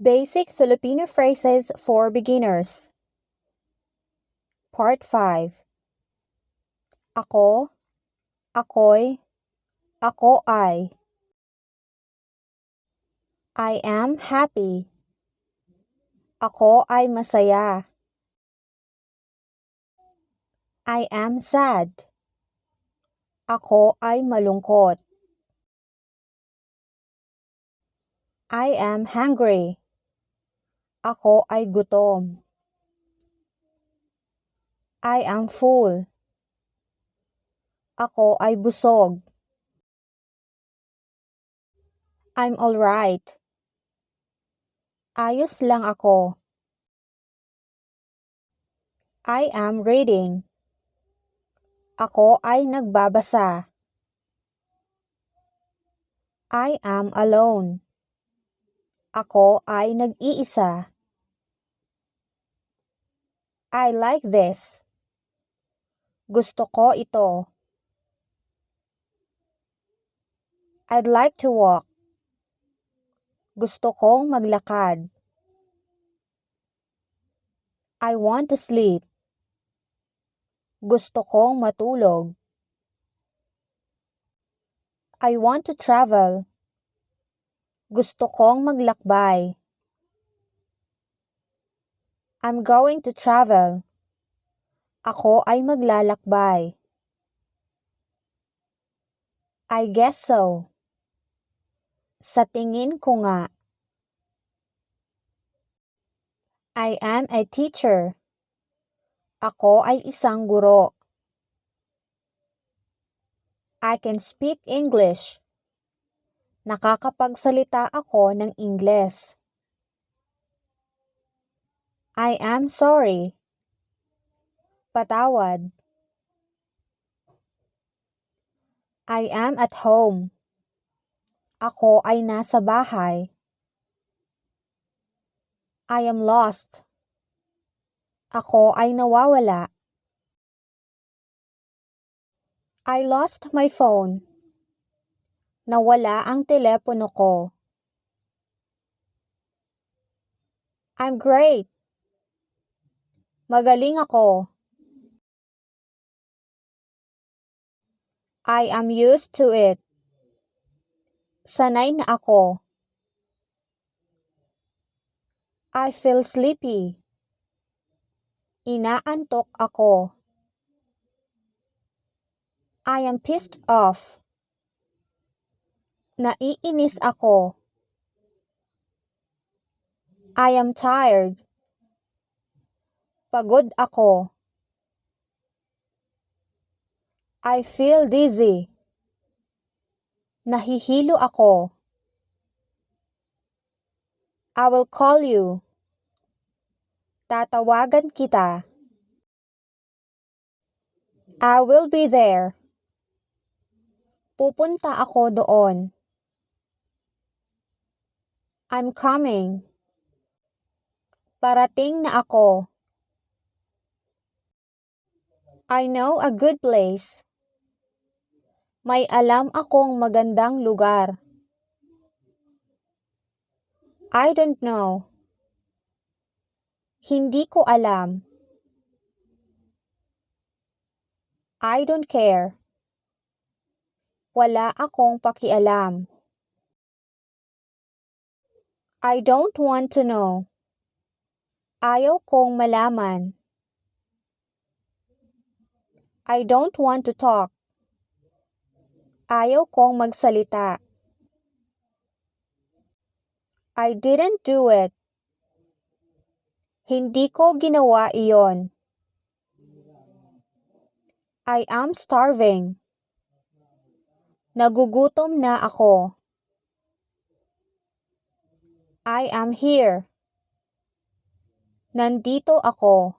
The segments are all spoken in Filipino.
Basic Filipino Phrases for Beginners. Part 5. Ako, ako'y, ako ay. I am happy. Ako ay masaya. I am sad. Ako ay malungkot. I am hungry. Ako ay gutom. I am full. Ako ay busog. I'm alright. Ayos lang ako. I am reading. Ako ay nagbabasa. I am alone. Ako ay nag-iisa. I like this. Gusto ko ito. I'd like to walk. Gusto kong maglakad. I want to sleep. Gusto kong matulog. I want to travel. Gusto kong maglakbay. I'm going to travel. Ako ay maglalakbay. I guess so. Sa tingin ko nga. I am a teacher. Ako ay isang guro. I can speak English. Nakakapagsalita ako ng Ingles. I am sorry. Patawad. I am at home. Ako ay nasa bahay. I am lost. Ako ay nawawala. I lost my phone. Nawala ang telepono ko. I'm great. Magaling ako. I am used to it. Sanay na ako. I feel sleepy. Inaantok ako. I am pissed off. Naiinis ako. I am tired. Pagod ako. I feel dizzy. Nahihilo ako. I will call you. Tatawagan kita. I will be there. Pupunta ako doon. I'm coming. Parating na ako. I know a good place. May alam akong magandang lugar. I don't know. Hindi ko alam. I don't care. Wala akong pakialam. I don't want to know. Ayaw kong malaman. I don't want to talk. Ayaw kong magsalita. I didn't do it. Hindi ko ginawa iyon. I am starving. Nagugutom na ako. I am here. Nandito ako.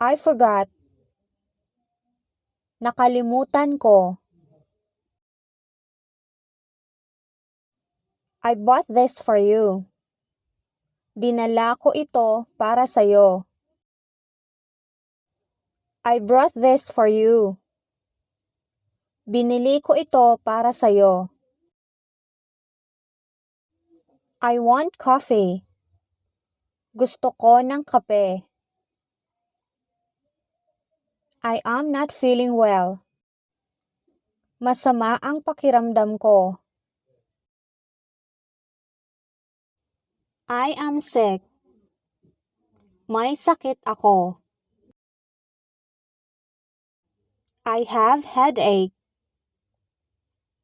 I forgot. Nakalimutan ko. I bought this for you. Dinala ko ito para sa'yo. I brought this for you. Binili ko ito para sa'yo. I want coffee. Gusto ko ng kape. I am not feeling well. Masama ang pakiramdam ko. I am sick. May sakit ako. I have headache.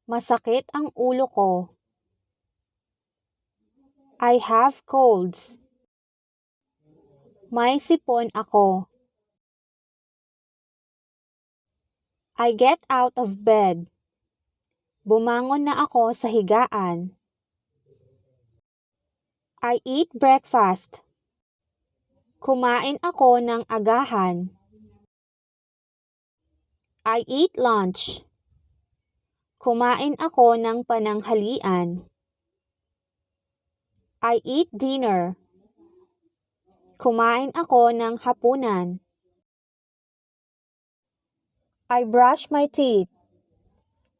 Masakit ang ulo ko. I have colds. May sipon ako. I get out of bed. Bumangon na ako sa higaan. I eat breakfast. Kumain ako ng agahan. I eat lunch. Kumain ako ng pananghalian. I eat dinner. Kumain ako ng hapunan. I brush my teeth.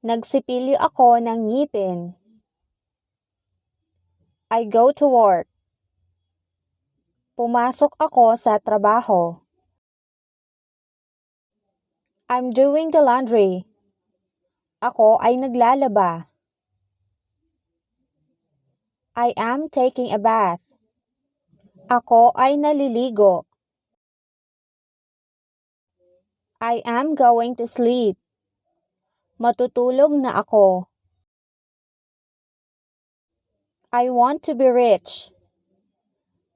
Nagsipilyo ako ng ngipin. I go to work. Pumasok ako sa trabaho. I'm doing the laundry. Ako ay naglalaba. I am taking a bath. Ako ay naliligo. I am going to sleep. Matutulog na ako. I want to be rich.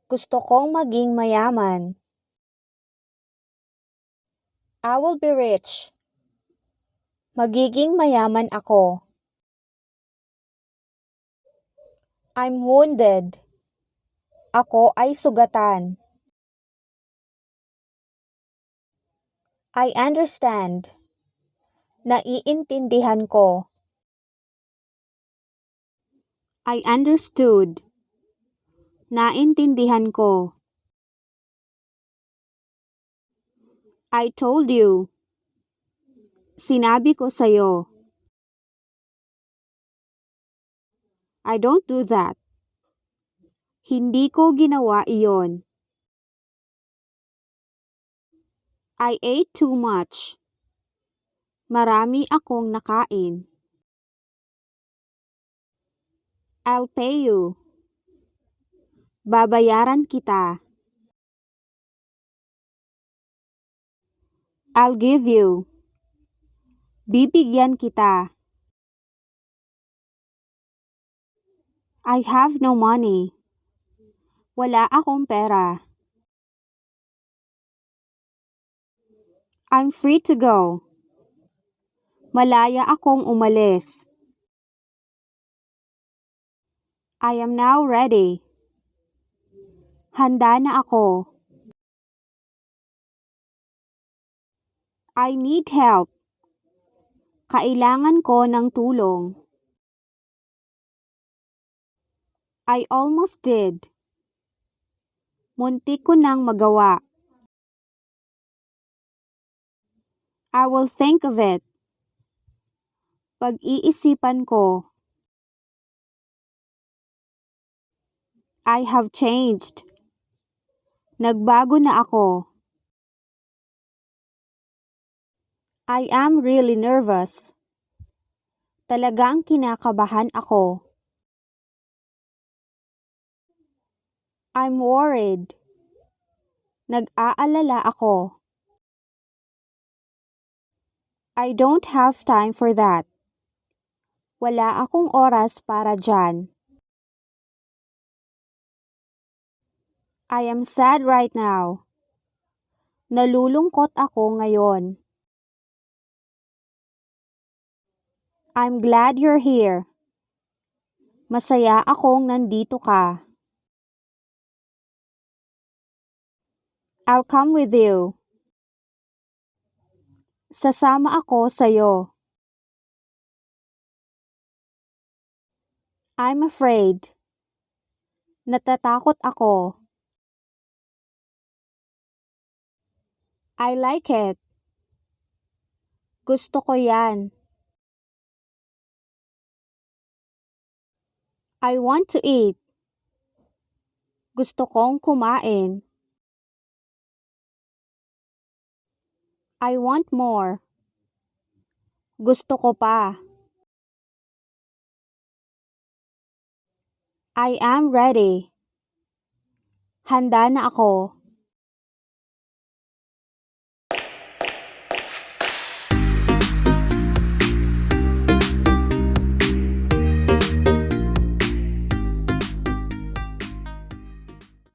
Gusto kong maging mayaman. I will be rich. Magiging mayaman ako. I'm wounded. Ako ay sugatan. I understand. Naiintindihan ko. I understood. Naintindihan ko. I told you. Sinabi ko sa'yo. I don't do that. Hindi ko ginawa iyon. I ate too much. Marami akong nakain. I'll pay you. Babayaran kita. I'll give you. Bibigyan kita. I have no money. Wala akong pera. I'm free to go. Malaya akong umalis. I am now ready. Handa na ako. I need help. Kailangan ko ng tulong. I almost did. Muntik ko nang magawa. I will think of it. Pag-iisipan ko. I have changed. Nagbago na ako. I am really nervous. Talagang kinakabahan ako. I'm worried. Nag-aalala ako. I don't have time for that. Wala akong oras para dyan. I am sad right now. Nalulungkot ako ngayon. I'm glad you're here. Masaya akong nandito ka. I'll come with you. Sasama ako sa'yo. I'm afraid. Natatakot ako. I like it. Gusto ko yan. I want to eat. Gusto kong kumain. I want more. Gusto ko pa. I am ready. Handa na ako.